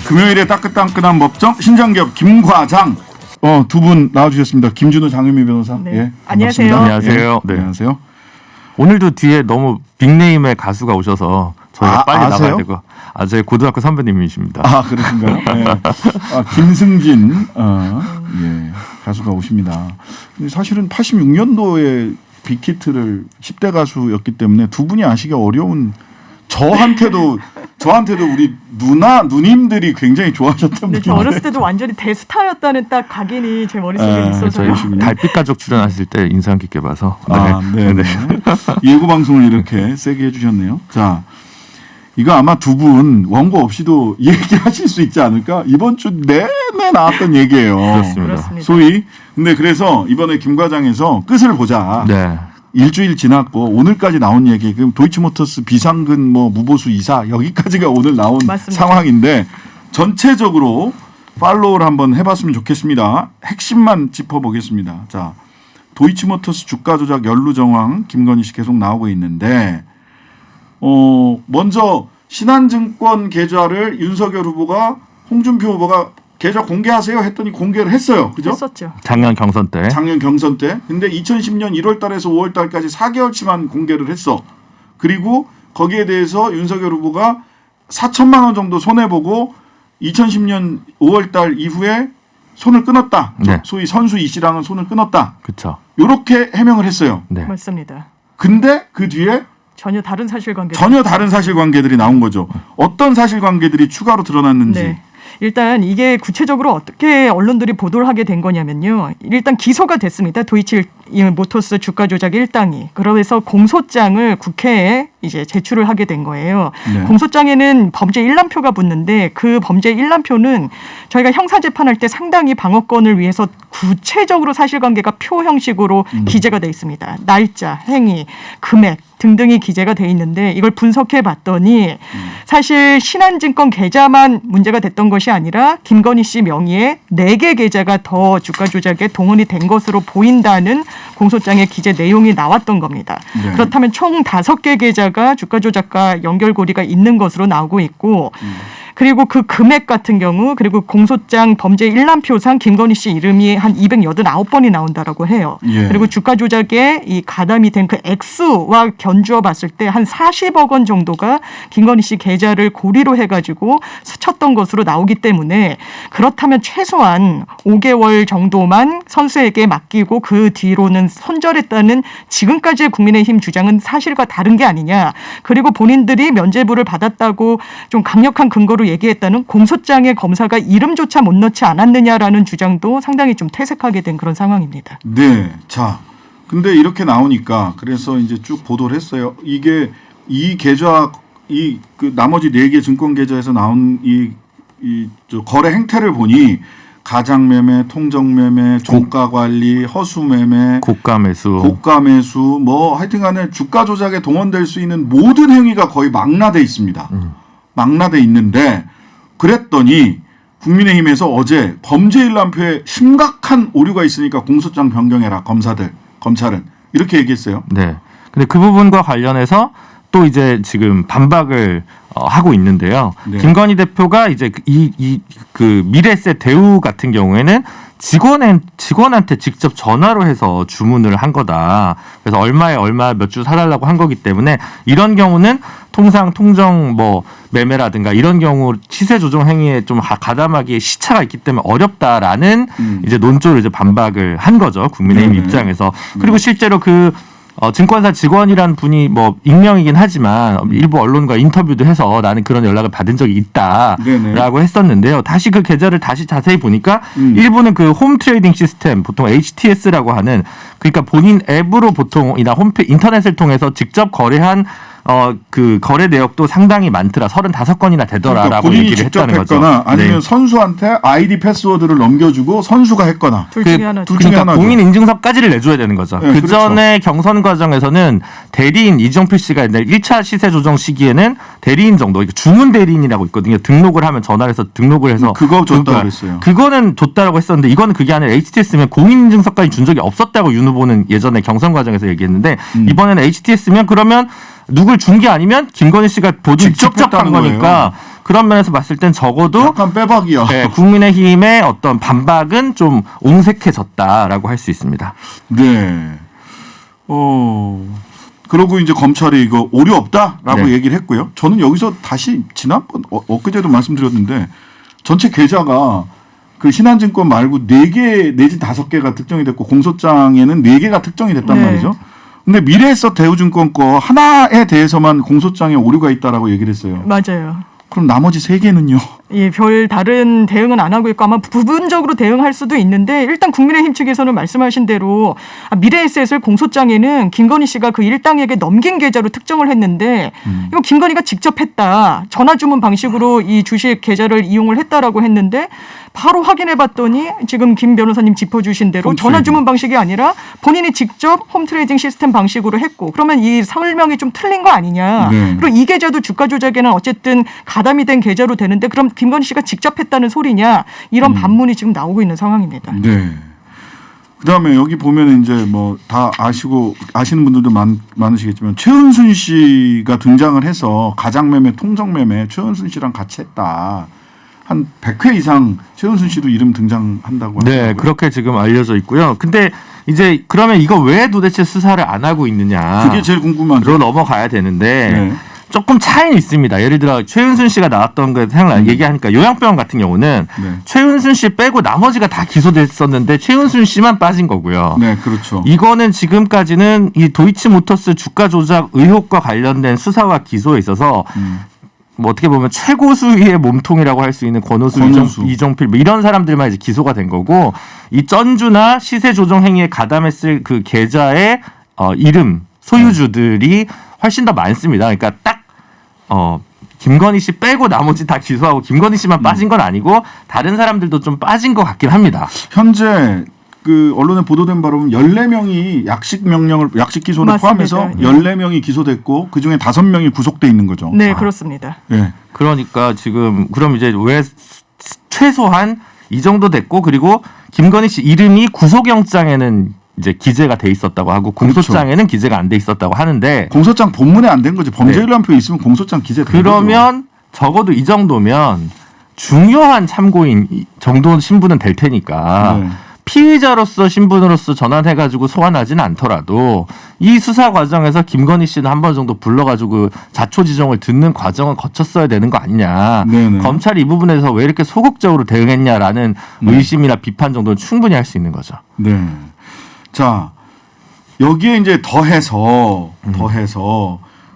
금요일에 따끈따끈한 법정 신장기업 김과장 두 분 나와주셨습니다. 김준호 장유미 변호사. 네. 예, 안녕하세요. 안녕하세요. 네. 안녕하세요. 오늘도 뒤에 너무 빅네임의 가수가 오셔서 저희가 빨리 아세요? 나가야 되고 저희 고등학교 선배님이십니다. 그러신가요? 네. 김승진 예, 가수가 오십니다. 근데 사실은 86년도에 빅히트를 10대 가수였기 때문에 두 분이 아시기 어려운 저한테도 우리 누님들이 굉장히 좋아하셨던 근데 저 어렸을 때도 완전히 대스타였다는 딱 각인이 제 머릿속에 있어서요. 달빛 가족 출연하실 때 인상 깊게 봐서. 네. 예고 방송을 이렇게 세게 해주셨네요. 자, 이거 아마 두 분 원고 없이도 얘기하실 수 있지 않을까? 이번 주 내내 나왔던 얘기예요. 그렇습니다. 소위. 근데 그래서 이번에 김 과장에서 끝을 보자. 네. 일주일 지났고 오늘까지 나온 얘기. 그럼 도이치모터스 비상근 무보수 이사 여기까지가 오늘 나온 맞습니다. 상황인데 전체적으로 팔로우를 한번 해봤으면 좋겠습니다. 핵심만 짚어보겠습니다. 자, 도이치모터스 주가 조작 연루 정황 김건희 씨 계속 나오고 있는데 먼저 신한증권 계좌를 윤석열 후보가 홍준표 후보가 계좌 공개하세요 했더니 공개를 했어요. 그죠? 했었죠. 작년 경선 때. 작년 경선 때. 근데 2010년 1월 달에서 5월 달까지 4개월치만 공개를 했어. 그리고 거기에 대해서 윤석열 후보가 4천만 원 정도 손해보고 2010년 5월 달 이후에 손을 끊었다. 네. 소위 선수 이 씨랑은 손을 끊었다. 그렇죠. 이렇게 해명을 했어요. 네. 맞습니다. 근데 그 뒤에 전혀 다른 사실관계. 전혀 다른 사실관계들이 나온 거죠. 어떤 사실관계들이 추가로 드러났는지. 네. 일단 이게 구체적으로 어떻게 언론들이 보도를 하게 된 거냐면요. 일단 기소가 됐습니다. 도이치모터스 주가 조작 1당이. 그래서 공소장을 국회에 이제 제출을 하게 된 거예요. 네. 공소장에는 범죄 일람표가 붙는데 그 범죄 일람표는 저희가 형사 재판할 때 상당히 방어권을 위해서 구체적으로 사실관계가 표 형식으로 기재가 돼 있습니다. 날짜, 행위, 금액 등등이 기재가 돼 있는데 이걸 분석해 봤더니 사실 신한증권 계좌만 문제가 됐던 것이 아니라 김건희 씨 명의의 4개 계좌가 더 주가 조작에 동원이 된 것으로 보인다는 공소장의 기재 내용이 나왔던 겁니다. 네. 그렇다면 총 5개 계좌가 주가 조작과 연결고리가 있는 것으로 나오고 있고 그리고 그 금액 같은 경우 그리고 공소장 범죄 일람표상 김건희 씨 이름이 한 289번이 나온다라고 해요. 예. 그리고 주가 조작에 이 가담이 된 그 액수와 견주어 봤을 때 한 40억 원 정도가 김건희 씨 계좌를 고리로 해가지고 스쳤던 것으로 나오기 때문에 그렇다면 최소한 5개월 정도만 선수에게 맡기고 그 뒤로는 손절했다는 지금까지의 국민의힘 주장은 사실과 다른 게 아니냐. 그리고 본인들이 면죄부를 받았다고 좀 강력한 근거로 얘기했다는 공소장에 검사가 이름조차 못 넣지 않았느냐라는 주장도 상당히 좀 퇴색하게 된 그런 상황입니다. 네. 자, 근데 이렇게 나오니까 그래서 이제 쭉 보도를 했어요. 이게 이 계좌 그 나머지 4개 증권 계좌에서 나온 저 거래 행태를 보니 가장 매매, 통정 매매, 종가 관리, 허수 매매, 고가 매수. 하여튼간에 주가 조작에 동원될 수 있는 모든 행위가 거의 망라돼 있습니다. 망라돼 있는데 그랬더니 국민의힘에서 어제 범죄 일람표에 심각한 오류가 있으니까 공소장 변경해라 검찰은 이렇게 얘기했어요. 네. 근데 그 부분과 관련해서 또 이제 지금 반박을 하고 있는데요. 네. 김건희 대표가 이제 그 미래세 대우 같은 경우에는 직원한테 직접 전화로 해서 주문을 한 거다. 그래서 얼마에 얼마 몇 주 사달라고 한 거기 때문에 이런 경우는 통상 통정 매매라든가 이런 경우 시세 조정 행위에 좀 가담하기에 시차가 있기 때문에 어렵다라는 이제 논조를 이제 반박을 한 거죠. 국민의힘 네네. 입장에서. 그리고 실제로 증권사 직원이란 분이 익명이긴 하지만 일부 언론과 인터뷰도 해서 나는 그런 연락을 받은 적이 있다라고 네네. 했었는데요. 다시 그 계좌를 다시 자세히 보니까 일부는 그 홈 트레이딩 시스템 보통 HTS라고 하는 그러니까 본인 앱으로 보통이나 인터넷을 통해서 직접 거래한 그 거래 내역도 상당히 많더라. 35건이나 되더라라고 그러니까 본인이 얘기를 직접 했다는 거죠. 했거나 아니면 네. 선수한테 아이디 패스워드를 넘겨주고 선수가 했거나 둘 중에 하나죠. 둘 중에 그러니까 하나죠. 공인 인증서까지를 내줘야 되는 거죠. 네, 그 전에 그렇죠. 경선 과정에서는 대리인 이정필 씨가 옛날 1차 시세 조정 시기에는 대리인 정도, 주문 대리인이라고 있거든요. 등록을 하면 전화를 해서 등록을 해서 그거 줬다고 그랬어요. 그거는 줬다라고 했었는데 이거는 그게 아니라 HTS면 공인 인증서까지 준 적이 없었다고 윤 후보는 예전에 경선 과정에서 얘기했는데 이번에는 HTS면 그러면 누굴 준 게 아니면 김건희 씨가 본인 직접 직접 한 했다는 거니까 그런 면에서 봤을 땐 적어도 약간 빼박이야. 네, 국민의힘의 어떤 반박은 좀 옹색해졌다라고 할 수 있습니다. 네. 그러고 이제 검찰이 이거 오류 없다라고 네. 얘기를 했고요. 저는 여기서 다시 지난번 엊그제도 말씀드렸는데 전체 계좌가 그 신한증권 말고 4개 내지 5개가 특정이 됐고 공소장에는 4개가 특정이 됐단 네. 말이죠. 근데 미래에셋 대우증권 거 하나에 대해서만 공소장에 오류가 있다라고 얘기를 했어요. 맞아요. 그럼 나머지 3개는요? 예, 별 다른 대응은 안 하고 있고 아마 부분적으로 대응할 수도 있는데 일단 국민의힘 측에서는 말씀하신 대로 미래에셋을 공소장에는 김건희 씨가 그 일당에게 넘긴 계좌로 특정을 했는데 이거 김건희가 직접 했다. 전화주문 방식으로 이 주식 계좌를 이용을 했다라고 했는데 바로 확인해 봤더니 지금 김 변호사님 짚어주신 대로 홈트레이딩. 전화주문 방식이 아니라 본인이 직접 홈트레이딩 시스템 방식으로 했고 그러면 이 설명이 좀 틀린 거 아니냐. 네. 그리고 이 계좌도 주가 조작에는 어쨌든 가담이 된 계좌로 되는데 그럼 김건희 씨가 직접 했다는 소리냐 이런 반문이 지금 나오고 있는 상황입니다. 네. 그다음에 여기 보면 이제 뭐 다 아시는 분들도 많으시겠지만 최은순 씨가 등장을 해서 가장매매, 통정매매 최은순 씨랑 같이 했다. 한 100회 이상 최은순 씨도 이름 등장한다고 네, 하더라고요. 그렇게 지금 알려져 있고요. 근데 이제 그러면 이거 왜 도대체 수사를 안 하고 있느냐? 그게 제일 궁금하죠. 로 넘어가야 되는데 네. 조금 차이는 있습니다. 예를 들어 최은순 씨가 나왔던 거 얘기하니까 요양병원 같은 경우는 네. 최은순 씨 빼고 나머지가 다 기소됐었는데 최은순 씨만 빠진 거고요. 네, 그렇죠. 이거는 지금까지는 이 도이치모터스 주가 조작 의혹과 관련된 수사와 기소에 있어서 뭐 어떻게 보면 최고 수위의 몸통이라고 할 수 있는 권오수, 이종필 뭐 이런 사람들만 이제 기소가 된 거고 이 쩐주나 시세 조정 행위에 가담했을 그 계좌의 이름 소유주들이 훨씬 더 많습니다. 그러니까 딱 김건희 씨 빼고 나머지 다 기소하고 김건희 씨만 빠진 건 아니고 다른 사람들도 좀 빠진 것 같긴 합니다. 현재 그 언론에 보도된 바로 14명이 약식 기소를 맞습니다. 포함해서 14명이 기소됐고 그중에 5명이 구속돼 있는 거죠. 네, 그렇습니다. 네. 그러니까 지금 그럼 이제 왜 최소한 이 정도 됐고 그리고 김건희 씨 이름이 구속영장에는 이제 기재가 돼 있었다고 하고 공소장에는 기재가 안 돼 있었다고 하는데 공소장 본문에 안 된 거지. 범죄일람표 있으면 공소장 기재 된 거죠. 그러면 적어도 이 정도면 중요한 참고인 정도 신분은 될 테니까 네. 피의자로서 신분으로서 전환해가지고 소환하지는 않더라도 이 수사 과정에서 김건희 씨는 한 번 정도 불러가지고 자초지종을 듣는 과정을 거쳤어야 되는 거 아니냐. 네네. 검찰이 이 부분에서 왜 이렇게 소극적으로 대응했냐라는 의심이나 비판 정도는 충분히 할 수 있는 거죠. 네. 자, 여기에 이제 더해서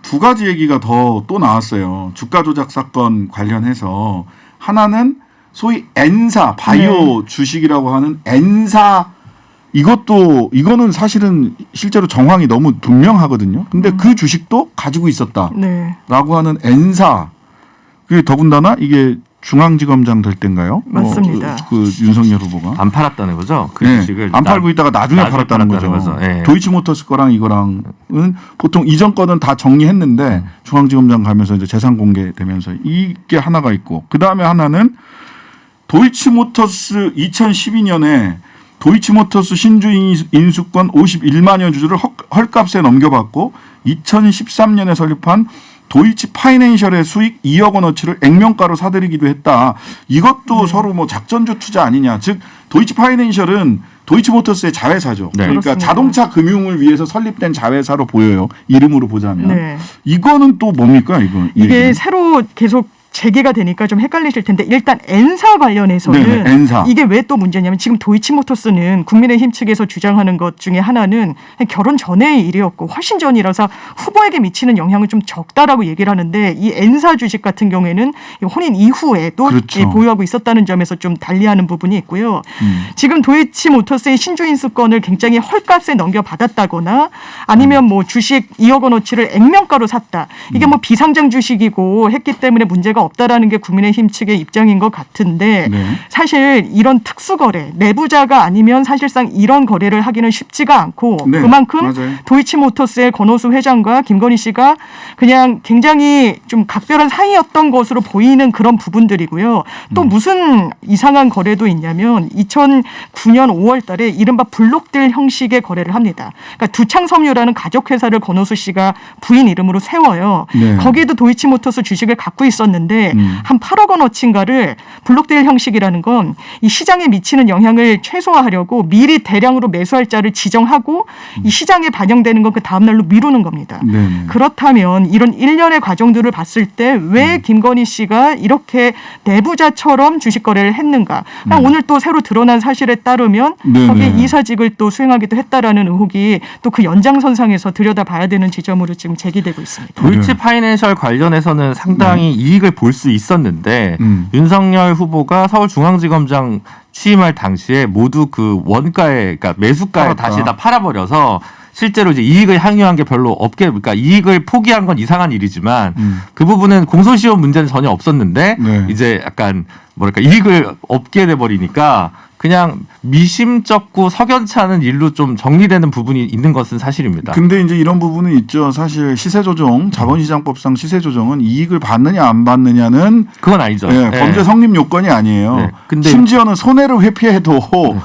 두 가지 얘기가 더 또 나왔어요. 주가 조작 사건 관련해서 하나는 소위 N사 바이오 주식이라고 하는 N사 이거는 사실은 실제로 정황이 너무 분명하거든요. 근데 그 주식도 가지고 있었다라고 네, 하는 N사. 그게 더군다나 이게 중앙지검장 될 때인가요? 맞습니다. 그 윤석열 후보가 안 팔았다는 거죠. 그 네, 주식을 안 팔고 있다가 나중에 나중에 팔았다는 팔았다는 거죠. 거죠. 예. 도이치모터스 거랑 이거랑은 보통 이전 거는 다 정리했는데 중앙지검장 가면서 이제 재산 공개되면서 이게 하나가 있고 그 다음에 하나는 도이치모터스 2012년에 도이치모터스 신주 인수권 51만여 주를 헐값에 넘겨받고 2013년에 설립한 도이치 파이낸셜의 수익 2억 원어치를 액면가로 사들이기도 했다. 이것도 서로 뭐 작전주 투자 아니냐. 즉 도이치 파이낸셜은 도이치모터스의 자회사죠. 네. 그러니까 그렇습니다. 자동차 금융을 위해서 설립된 자회사로 보여요. 이름으로 보자면. 네. 이거는 또 뭡니까? 이거 이게 새로 계속 제기가 되니까 좀 헷갈리실 텐데 일단 N사 관련해서는 네네, N사. 이게 왜 또 문제냐면 지금 도이치모터스는 국민의힘 측에서 주장하는 것 중에 하나는 결혼 전의 일이었고 훨씬 전이라서 후보에게 미치는 영향은 좀 적다라고 얘기를 하는데 이 N사 주식 같은 경우에는 혼인 이후에도 그렇죠. 보유하고 있었다는 점에서 좀 달리하는 부분이 있고요. 지금 도이치모터스의 신주인수권을 굉장히 헐값에 넘겨받았다거나 아니면 뭐 주식 2억 원어치를 액면가로 샀다. 이게 뭐 비상장 주식이고 했기 때문에 문제가 없다라는 게 국민의힘 측의 입장인 것 같은데 네. 사실 이런 특수거래, 내부자가 아니면 사실상 이런 거래를 하기는 쉽지가 않고 네, 그만큼 맞아요. 도이치모터스의 권오수 회장과 김건희 씨가 그냥 굉장히 좀 각별한 사이였던 것으로 보이는 그런 부분들이고요. 또 무슨 이상한 거래도 있냐면 2009년 5월 달에 이른바 블록딜 형식의 거래를 합니다. 그러니까 두창섬유라는 가족회사를 권오수 씨가 부인 이름으로 세워요. 네. 거기에도 도이치모터스 주식을 갖고 있었는데 한 8억 원어치인가를 블록딜 형식이라는 건 이 시장에 미치는 영향을 최소화하려고 미리 대량으로 매수할 자를 지정하고 이 시장에 반영되는 건 그 다음날로 미루는 겁니다. 네. 그렇다면 이런 일련의 과정들을 봤을 때 왜 김건희 씨가 이렇게 내부자처럼 주식 거래를 했는가. 오늘 또 새로 드러난 사실에 따르면 네네. 거기에 이사직을 또 수행하기도 했다라는 의혹이 또 그 연장선상에서 들여다봐야 되는 지점으로 지금 제기되고 있습니다. 도이치 파이낸셜 관련해서는 상당히 이익을 볼 수 있었는데 윤석열 후보가 서울중앙지검장 취임할 당시에 모두 그 원가에 그러니까 매수가에 팔았다. 다시 다 팔아버려서 실제로 이제 이익을 향유한 게 별로 없게 그러니까 이익을 포기한 건 이상한 일이지만 그 부분은 공소시효 문제는 전혀 없었는데 네. 이제 약간 뭐랄까 이익을 얻게 돼 버리니까 그냥 미심쩍고 석연치 않은 일로 좀 정리되는 부분이 있는 것은 사실입니다. 근데 이제 이런 부분은 있죠. 사실 시세조정, 자본시장법상 시세조정은 이익을 받느냐 안 받느냐는 그건 아니죠. 예, 예. 범죄 성립 요건이 아니에요. 네. 근데 심지어는 손해를 회피해도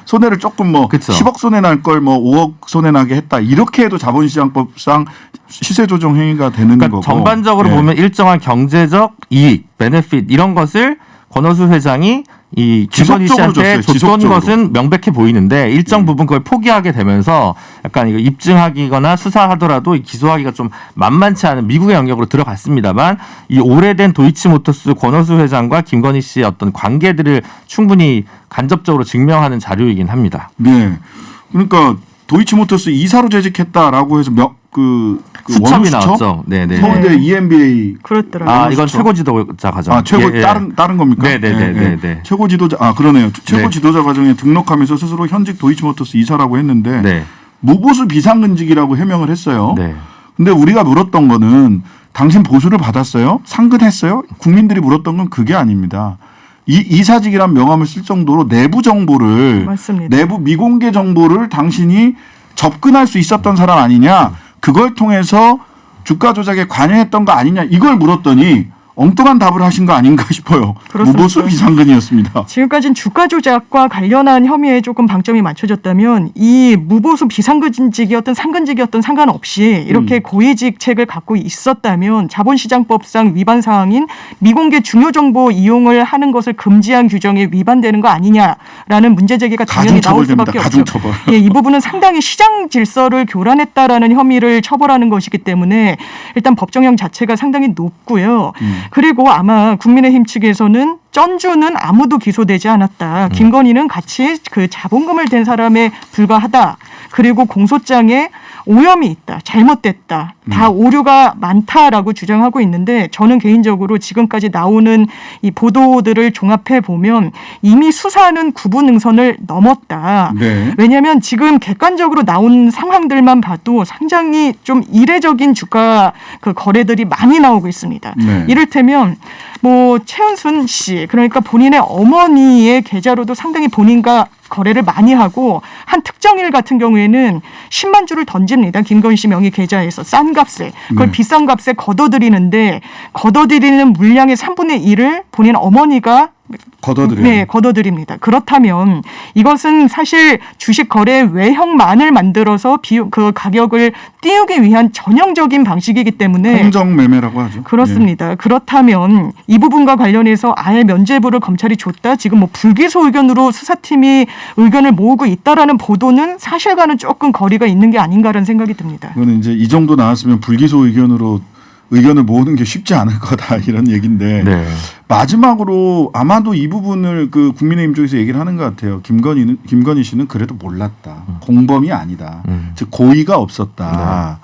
손해를 조금 뭐 그쵸. 10억 손해 날 걸 뭐 5억 손해 나게 했다. 이렇게 해도 자본시장법상 시세조정 행위가 되는 그러니까 거고. 전반적으로 예. 보면 일정한 경제적 이익, 베네핏 이런 것을 권오수 회장이 이 김건희 지속적으로 씨한테 줬어요, 줬던 지속적으로. 것은 명백해 보이는데 일정 부분 그걸 포기하게 되면서 약간 이거 입증하기거나 수사하더라도 기소하기가 좀 만만치 않은 미국의 영역으로 들어갔습니다만 이 오래된 도이치모터스 권오수 회장과 김건희 씨의 어떤 관계들을 충분히 간접적으로 증명하는 자료이긴 합니다. 네. 그러니까 도이치모터스 이사로 재직했다라고 해서 그 수첩이 원수첩? 나왔죠. 네네. 서울대 EMBA 그렇더라고요. 아 이건 수첩. 최고 지도자 과정. 아 최고 예, 예. 다른 겁니까? 네네네네. 최고 지도자 그러네요. 최고 네. 지도자 과정에 등록하면서 스스로 현직 도이치모터스 이사라고 했는데 네. 무보수 비상근직이라고 해명을 했어요. 네. 근데 우리가 물었던 거는 당신 보수를 받았어요? 상근했어요? 국민들이 물었던 건 그게 아닙니다. 이사직이란 명함을 쓸 정도로 내부 정보를 맞습니다. 내부 미공개 정보를 당신이 접근할 수 있었던 사람 아니냐? 그걸 통해서 주가 조작에 관여했던 거 아니냐? 이걸 물었더니 엉뚱한 답을 하신 거 아닌가 싶어요. 그렇습니까? 무보수 비상근이었습니다. 지금까지는 주가 조작과 관련한 혐의에 조금 방점이 맞춰졌다면 이 무보수 비상근직이었던 상근직이었던 상관없이 이렇게 고위직책을 갖고 있었다면 자본시장법상 위반 사항인 미공개 중요 정보 이용을 하는 것을 금지한 규정에 위반되는 거 아니냐라는 문제 제기가 당연히 나올 수밖에 없죠. 가중처벌. 예, 이 부분은 상당히 시장 질서를 교란했다라는 혐의를 처벌하는 것이기 때문에 일단 법정형 자체가 상당히 높고요. 그리고 아마 국민의힘 측에서는 전주는 아무도 기소되지 않았다. 김건희는 같이 그 자본금을 댄 사람에 불과하다. 그리고 공소장에 오염이 있다. 잘못됐다. 다 오류가 많다라고 주장하고 있는데 저는 개인적으로 지금까지 나오는 이 보도들을 종합해 보면 이미 수사는 구분응선을 넘었다. 네. 왜냐하면 지금 객관적으로 나온 상황들만 봐도 상당히 좀 이례적인 주가 그 거래들이 많이 나오고 있습니다. 네. 이를테면 뭐 최은순 씨 그러니까 본인의 어머니의 계좌로도 상당히 본인과 거래를 많이 하고 한 특정일 같은 경우에는 10만 주를 던집니다. 김건희 씨 명의 계좌에서 싼 값에 그걸 네. 비싼 값에 걷어들이는데 걷어들이는 물량의 3분의 1을 본인 어머니가 걷어들여요. 네, 걷어들입니다. 그렇다면 이것은 사실 주식 거래 외형만을 만들어서 그 가격을 띄우기 위한 전형적인 방식이기 때문에 통정 매매라고 하죠. 그렇습니다. 그렇다면 이 부분과 관련해서 아예 면죄부를 검찰이 줬다. 지금 뭐 불기소 의견으로 수사팀이 의견을 모으고 있다라는 보도는 사실과는 조금 거리가 있는 게 아닌가라는 생각이 듭니다. 그거는 이제 이 정도 나왔으면 불기소 의견으로 의견을 모으는 게 쉽지 않을 거다 이런 얘기인데 네. 마지막으로 아마도 이 부분을 그 국민의힘 쪽에서 얘기를 하는 것 같아요. 김건희 씨는 그래도 몰랐다. 공범이 아니다. 즉 고의가 없었다.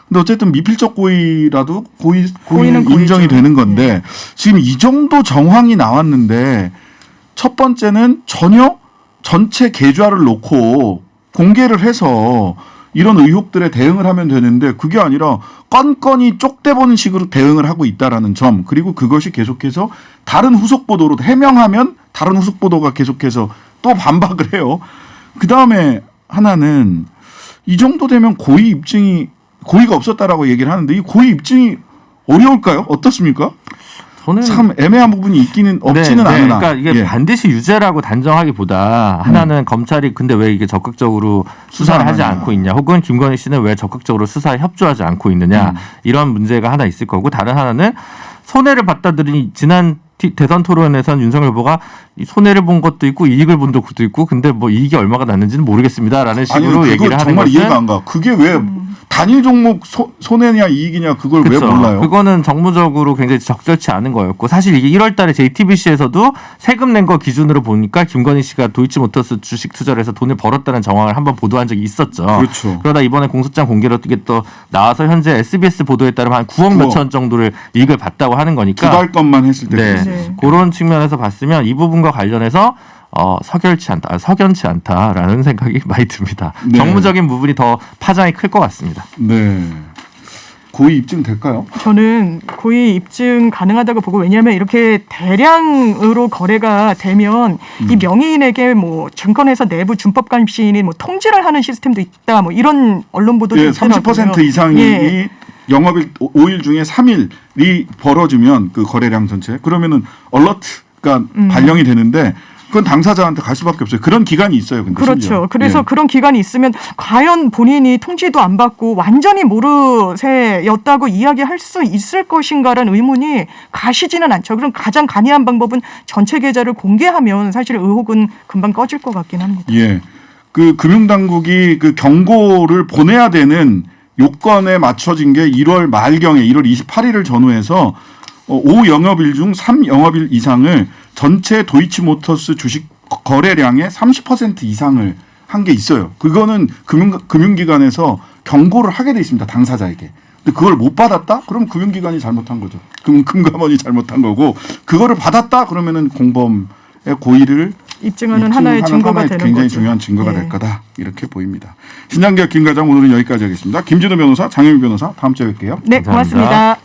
근데 어쨌든 미필적 고의라도 고의는 인정이 되는 건데 지금 이 정도 정황이 나왔는데 첫 번째는 전혀 전체 계좌를 놓고 공개를 해서 이런 의혹들에 대응을 하면 되는데 그게 아니라 건건이 쪽대보는 식으로 대응을 하고 있다라는 점 그리고 그것이 계속해서 다른 후속 보도로 해명하면 다른 후속 보도가 계속해서 또 반박을 해요. 그다음에 하나는 이 정도 되면 고의가 없었다라고 얘기를 하는데 이 고의 입증이 어려울까요? 어떻습니까? 저는 참 애매한 부분이 있기는 없지는 않으나. 그러니까 이게 예. 반드시 유죄라고 단정하기보다 하나는 검찰이 근데 왜 이게 적극적으로 수사를 하지 않고 있냐, 혹은 김건희 씨는 왜 적극적으로 수사에 협조하지 않고 있느냐 이런 문제가 하나 있을 거고, 다른 하나는 손해를 봤다 들으니 지난 대선 토론에선 윤석열 후보가 손해를 본 것도 있고 이익을 본 것도 있고 근데 뭐 이익이 얼마가 났는지는 모르겠습니다라는 식으로 얘기를 하는 정말 것은 이해가 안 가. 그게 왜 단일 종목 손해냐 이익이냐 그걸 그쵸. 왜 몰라요? 그거는 정무적으로 굉장히 적절치 않은 거였고, 사실 이게 1월 달에 JTBC에서도 세금 낸 거 기준으로 보니까 김건희 씨가 도이치모터스 주식 투자를 해서 돈을 벌었다는 정황을 한번 보도한 적이 있었죠. 그렇죠. 그러다 이번에 공소장 공개로 이게 또 나와서 현재 SBS 보도에 따르면 한 9억 몇천 정도를 이익을 봤다고 하는 거니까 두 달 것만 했을 때. 네. 그랬어요. 네. 그런 측면에서 봤으면 이 부분과 관련해서 석연치 않다라는 생각이 많이 듭니다. 네. 정무적인 부분이 더 파장이 클 것 같습니다. 네. 고의 입증 될까요? 저는 고의 입증 가능하다고 보고, 왜냐하면 이렇게 대량으로 거래가 되면 이 명의인에게 뭐 증권회사 내부 준법감시인이 뭐 통지를 하는 시스템도 있다, 뭐 이런 언론 보도도 예, 있더라고요. 30% 이상이 예. 영업일 5일 중에 3일이 벌어지면 그 거래량 전체 그러면은 얼러트가 발령이 되는데 그건 당사자한테 갈 수밖에 없어요. 그런 기간이 있어요. 근데 그렇죠. 심지어. 그래서 예. 그런 기간이 있으면 과연 본인이 통지도 안 받고 완전히 모르쇠였다고 이야기할 수 있을 것인가라는 의문이 가시지는 않죠. 그럼 가장 간이한 방법은 전체 계좌를 공개하면 사실 의혹은 금방 꺼질 것 같긴 합니다. 예. 그 금융당국이 그 경고를 보내야 되는 요건에 맞춰진 게 1월 말경에 1월 28일을 전후해서 5영업일 중 3영업일 이상을 전체 도이치모터스 주식 거래량의 30% 이상을 한 게 있어요. 그거는 금융기관에서 경고를 하게 돼 있습니다. 당사자에게. 근데 그걸 못 받았다? 그럼 금융기관이 잘못한 거죠. 금감원이 잘못한 거고, 그거를 받았다? 그러면은 공범의 고의를 입증하는 하나의 증거가 되는 굉장히 거죠. 중요한 증거가 네. 될 거다. 이렇게 보입니다. 신장기업 김과장 오늘은 여기까지 하겠습니다. 김진우 변호사, 장영미 변호사 다음 주에 뵐게요. 네, 감사합니다. 고맙습니다.